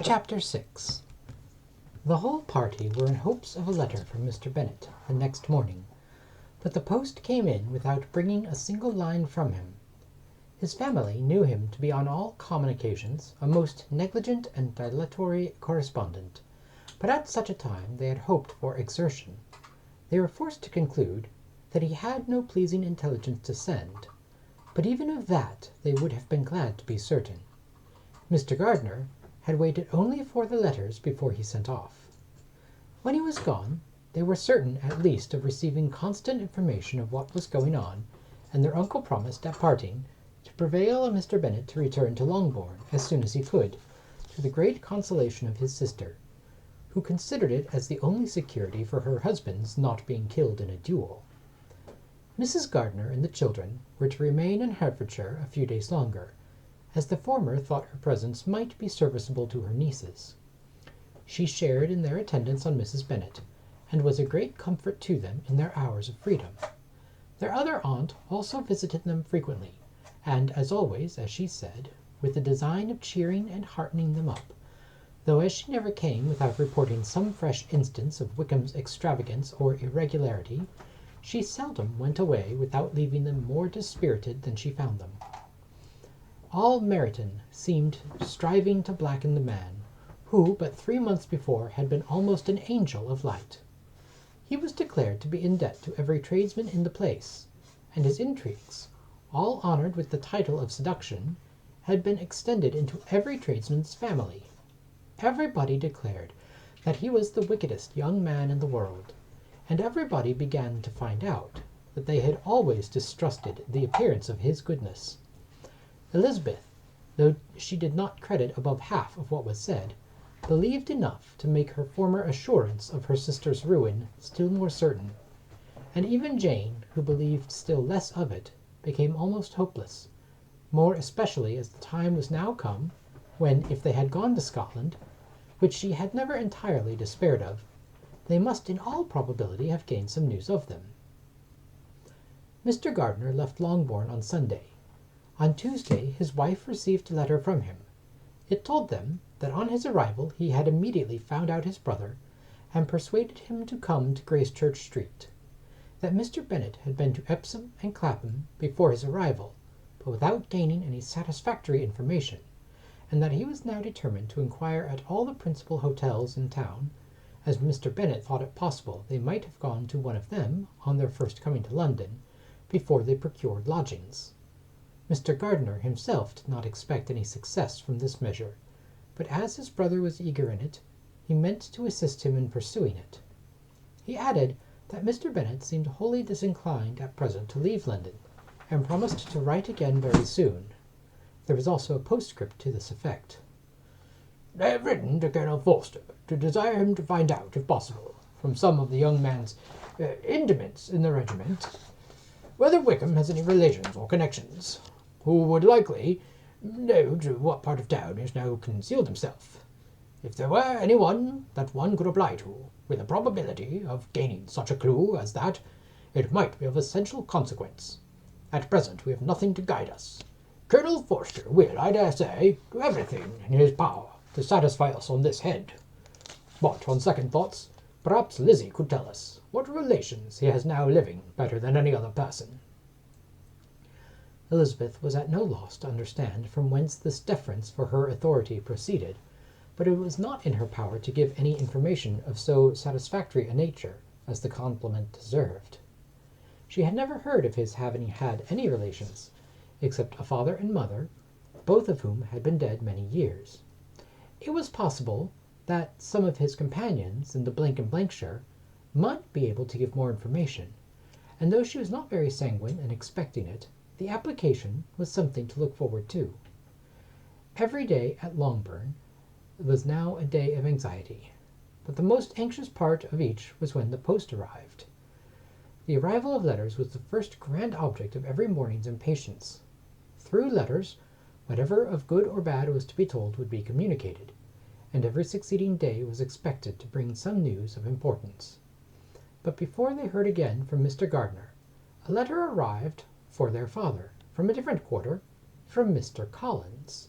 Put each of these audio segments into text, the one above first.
Chapter 6. The whole party were in hopes of a letter from Mr. Bennet the next morning, but the post came in without bringing a single line from him. His family knew him to be on all common occasions a most negligent and dilatory correspondent, but at such a time they had hoped for exertion. They were forced to conclude that he had no pleasing intelligence to send, but even of that they would have been glad to be certain. Mr. Gardiner had waited only for the letters before he sent off. When he was gone, they were certain at least of receiving constant information of what was going on, and their uncle promised at parting to prevail on Mr. Bennet to return to Longbourn as soon as he could, to the great consolation of his sister, who considered it as the only security for her husband's not being killed in a duel. Mrs. Gardiner and the children were to remain in Hertfordshire a few days longer, as the former thought her presence might be serviceable to her nieces. She shared in their attendance on Mrs. Bennet, and was a great comfort to them in their hours of freedom. Their other aunt also visited them frequently, and, as always, as she said, with the design of cheering and heartening them up, though as she never came without reporting some fresh instance of Wickham's extravagance or irregularity, she seldom went away without leaving them more dispirited than she found them. All Meryton seemed striving to blacken the man, who but 3 months before had been almost an angel of light. He was declared to be in debt to every tradesman in the place, and his intrigues, all honoured with the title of seduction, had been extended into every tradesman's family. Everybody declared that he was the wickedest young man in the world, and everybody began to find out that they had always distrusted the appearance of his goodness. Elizabeth, though she did not credit above half of what was said, believed enough to make her former assurance of her sister's ruin still more certain, and even Jane, who believed still less of it, became almost hopeless, more especially as the time was now come when, if they had gone to Scotland, which she had never entirely despaired of, they must in all probability have gained some news of them. Mr. Gardiner left Longbourn on Sunday. On Tuesday his wife received a letter from him. It told them that on his arrival he had immediately found out his brother, and persuaded him to come to Gracechurch Street; that Mr. Bennet had been to Epsom and Clapham before his arrival, but without gaining any satisfactory information, and that he was now determined to inquire at all the principal hotels in town, as Mr. Bennet thought it possible they might have gone to one of them, on their first coming to London, before they procured lodgings. Mr. Gardiner himself did not expect any success from this measure, but as his brother was eager in it, he meant to assist him in pursuing it. He added that Mr. Bennet seemed wholly disinclined at present to leave London, and promised to write again very soon. There was also a postscript to this effect. "I have written to Colonel Forster to desire him to find out, if possible, from some of the young man's intimates in the regiment, whether Wickham has any relations or connections, who would likely know to what part of town he has now concealed himself. If there were any one that one could apply to, with a probability of gaining such a clue as that, it might be of essential consequence. At present we have nothing to guide us. Colonel Forster will, I dare say, do everything in his power to satisfy us on this head. But, on second thoughts, perhaps Lizzie could tell us what relations he has now living better than any other person." Elizabeth was at no loss to understand from whence this deference for her authority proceeded, but it was not in her power to give any information of so satisfactory a nature as the compliment deserved. She had never heard of his having had any relations, except a father and mother, both of whom had been dead many years. It was possible that some of his companions in the shire might be able to give more information, and though she was not very sanguine in expecting it, the application was something to look forward to. Every day at Longbourn was now a day of anxiety, but the most anxious part of each was when the post arrived. The arrival of letters was the first grand object of every morning's impatience. Through letters, whatever of good or bad was to be told would be communicated, and every succeeding day was expected to bring some news of importance. But before they heard again from Mr. Gardiner, a letter arrived for their father, from a different quarter, from Mr. Collins,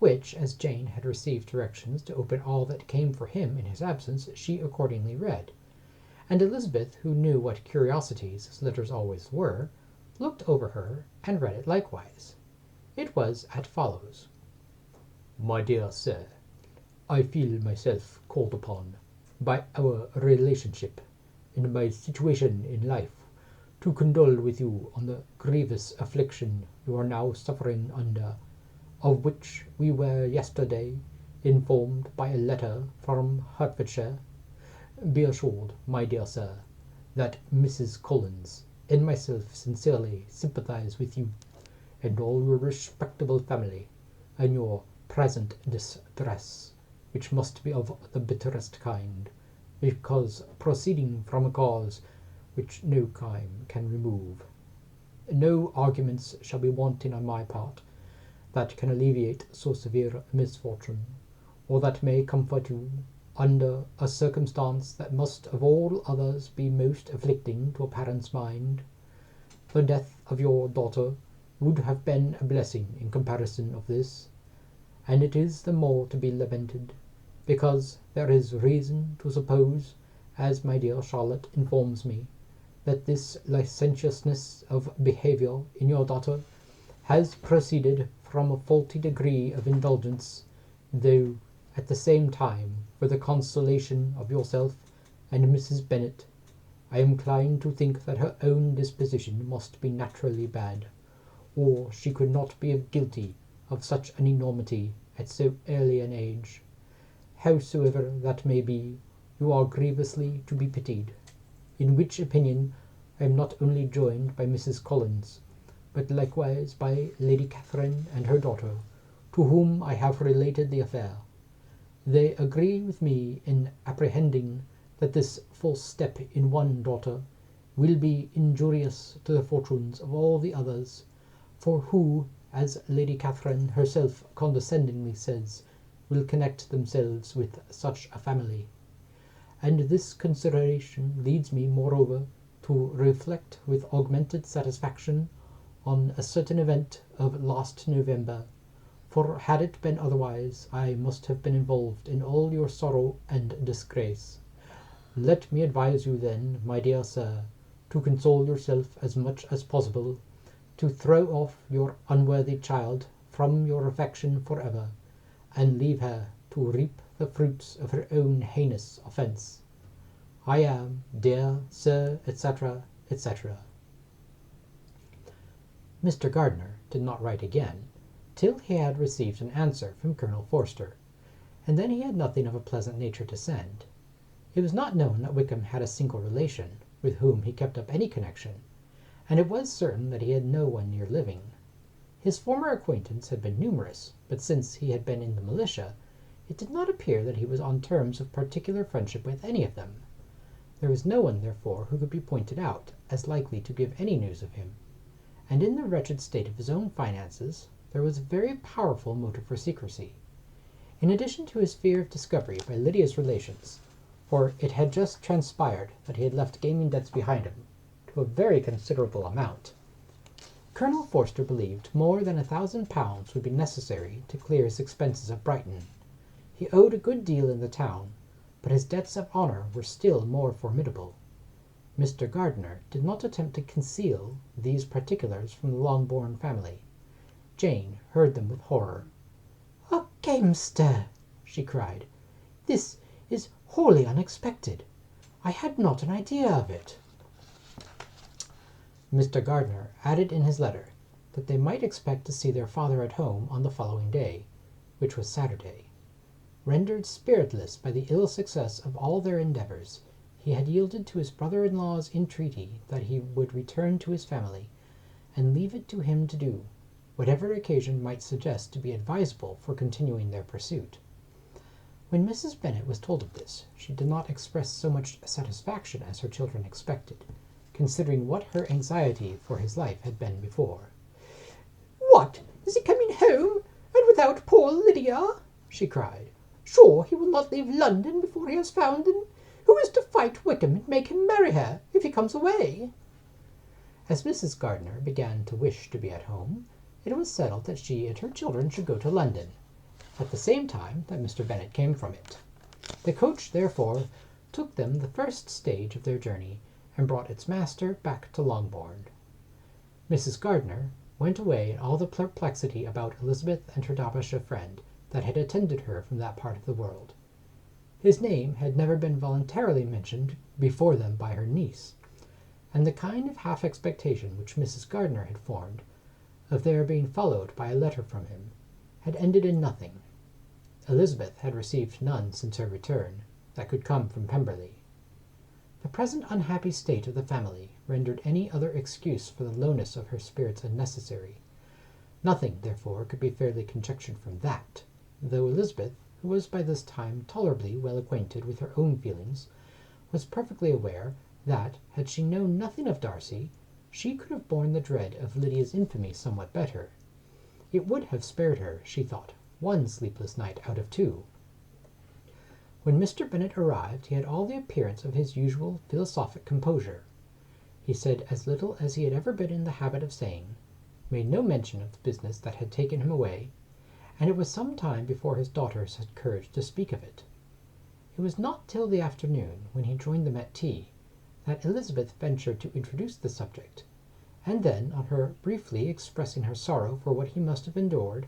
which, as Jane had received directions to open all that came for him in his absence, she accordingly read, and Elizabeth, who knew what curiosities his letters always were, looked over her and read it likewise. It was as follows: My dear Sir, I feel myself called upon, by our relationship and my situation in life, to condole with you on the grievous affliction you are now suffering under, of which we were yesterday informed by a letter from Hertfordshire. Be assured, my dear Sir, that Mrs. Collins and myself sincerely sympathize with you and all your respectable family in your present distress, which must be of the bitterest kind, because proceeding from a cause which no crime can remove. No arguments shall be wanting on my part that can alleviate so severe misfortune, or that may comfort you under a circumstance that must of all others be most afflicting to a parent's mind. The death of your daughter would have been a blessing in comparison of this, and it is the more to be lamented, because there is reason to suppose, as my dear Charlotte informs me, that this licentiousness of behaviour in your daughter has proceeded from a faulty degree of indulgence, though at the same time, for the consolation of yourself and Mrs. Bennet, I am inclined to think that her own disposition must be naturally bad, or she could not be guilty of such an enormity at so early an age. Howsoever that may be, you are grievously to be pitied, in which opinion I am not only joined by Mrs. Collins, but likewise by Lady Catherine and her daughter, to whom I have related the affair. They agree with me in apprehending that this false step in one daughter will be injurious to the fortunes of all the others, for who, as Lady Catherine herself condescendingly says, will connect themselves with such a family. And this consideration leads me, moreover, to reflect with augmented satisfaction on a certain event of last November, for had it been otherwise, I must have been involved in all your sorrow and disgrace. Let me advise you then, my dear Sir, to console yourself as much as possible, to throw off your unworthy child from your affection for ever, and leave her to reap the fruits of her own heinous offence. I am, dear Sir, etc., etc. Mr. Gardiner did not write again, till he had received an answer from Colonel Forster, and then he had nothing of a pleasant nature to send. It was not known that Wickham had a single relation with whom he kept up any connection, and it was certain that he had no one near living. His former acquaintance had been numerous, but since he had been in the militia, it did not appear that he was on terms of particular friendship with any of them. There was no one, therefore, who could be pointed out as likely to give any news of him, and in the wretched state of his own finances, there was a very powerful motive for secrecy. In addition to his fear of discovery by Lydia's relations, for it had just transpired that he had left gaming debts behind him, to a very considerable amount, Colonel Forster believed more than £1,000 would be necessary to clear his expenses at Brighton. He owed a good deal in the town, but his debts of honour were still more formidable. Mr. Gardiner did not attempt to conceal these particulars from the Longbourn family. Jane heard them with horror. "A gamester!" she cried. "This is wholly unexpected. I had not an idea of it." Mr. Gardiner added in his letter that they might expect to see their father at home on the following day, which was Saturday. Rendered spiritless by the ill success of all their endeavours, he had yielded to his brother-in-law's entreaty that he would return to his family, and leave it to him to do whatever occasion might suggest to be advisable for continuing their pursuit. When Mrs. Bennet was told of this, she did not express so much satisfaction as her children expected, considering what her anxiety for his life had been before. "What, is he coming home, and without poor Lydia?" she cried. "Sure he will not leave London before he has found him. Who is to fight Wickham and make him marry her, if he comes away?" As Mrs. Gardiner began to wish to be at home, it was settled that she and her children should go to London, at the same time that Mr. Bennet came from it. The coach, therefore, took them the first stage of their journey, and brought its master back to Longbourn. Mrs. Gardiner went away in all the perplexity about Elizabeth and her Derbyshire friend that had attended her from that part of the world. His name had never been voluntarily mentioned before them by her niece, and the kind of half-expectation which Mrs. Gardiner had formed of their being followed by a letter from him had ended in nothing. Elizabeth had received none since her return that could come from Pemberley. The present unhappy state of the family rendered any other excuse for the lowness of her spirits unnecessary. Nothing, therefore, could be fairly conjectured from that, though Elizabeth, who was by this time tolerably well acquainted with her own feelings, was perfectly aware that, had she known nothing of Darcy, she could have borne the dread of Lydia's infamy somewhat better. It would have spared her, she thought, one sleepless night out of 2. When Mr. Bennet arrived, he had all the appearance of his usual philosophic composure. He said as little as he had ever been in the habit of saying, made no mention of the business that had taken him away, and it was some time before his daughters had courage to speak of it. It was not till the afternoon, when he joined them at tea, that Elizabeth ventured to introduce the subject, and then, on her briefly expressing her sorrow for what he must have endured,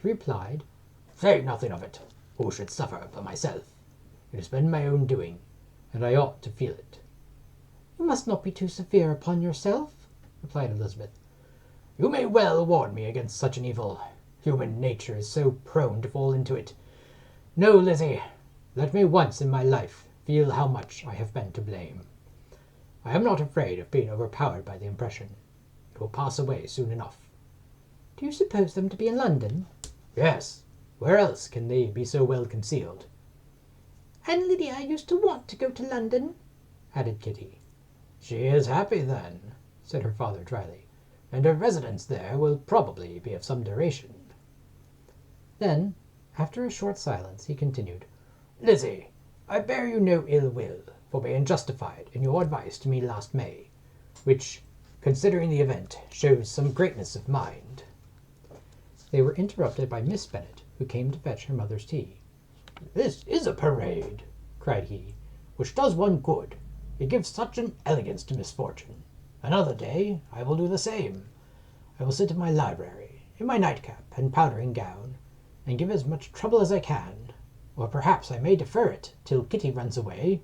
he replied, "Say nothing of it. Who should suffer but myself? It has been my own doing, and I ought to feel it." "You must not be too severe upon yourself," replied Elizabeth. "You may well warn me against such an evil. Human nature is so prone to fall into it. No, Lizzie, let me once in my life feel how much I have been to blame. I am not afraid of being overpowered by the impression. It will pass away soon enough." "Do you suppose them to be in London?" "Yes. Where else can they be so well concealed?" "And Lydia used to want to go to London," added Kitty. "She is happy, then," said her father dryly, "and her residence there will probably be of some duration." Then, after a short silence, he continued, "Lizzie, I bear you no ill will for being justified in your advice to me last May, which, considering the event, shows some greatness of mind." They were interrupted by Miss Bennet, who came to fetch her mother's tea. "This is a parade," cried he, "which does one good. It gives such an elegance to misfortune. Another day I will do the same. I will sit in my library, in my nightcap and powdering gown, and give as much trouble as I can, or perhaps I may defer it till Kitty runs away."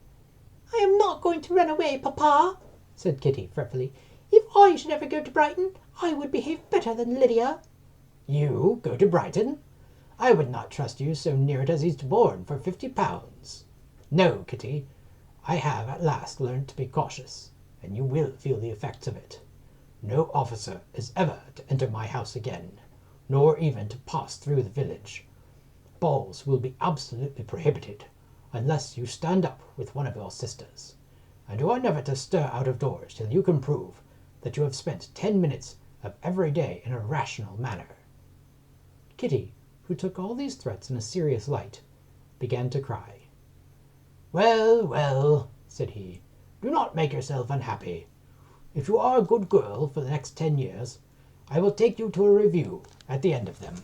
"I am not going to run away, papa," said Kitty fretfully. "If I should ever go to Brighton, I would behave better than Lydia." "You go to Brighton? I would not trust you so near it as Eastbourne for £50. No, Kitty, I have at last learnt to be cautious, and you will feel the effects of it. No officer is ever to enter my house again, nor even to pass through the village. Balls will be absolutely prohibited, unless you stand up with one of your sisters, and you are never to stir out of doors till you can prove that you have spent 10 minutes of every day in a rational manner." Kitty, who took all these threats in a serious light, began to cry. "Well, well," said he, "do not make yourself unhappy. If you are a good girl for the next 10 years, I will take you to a review at the end of them."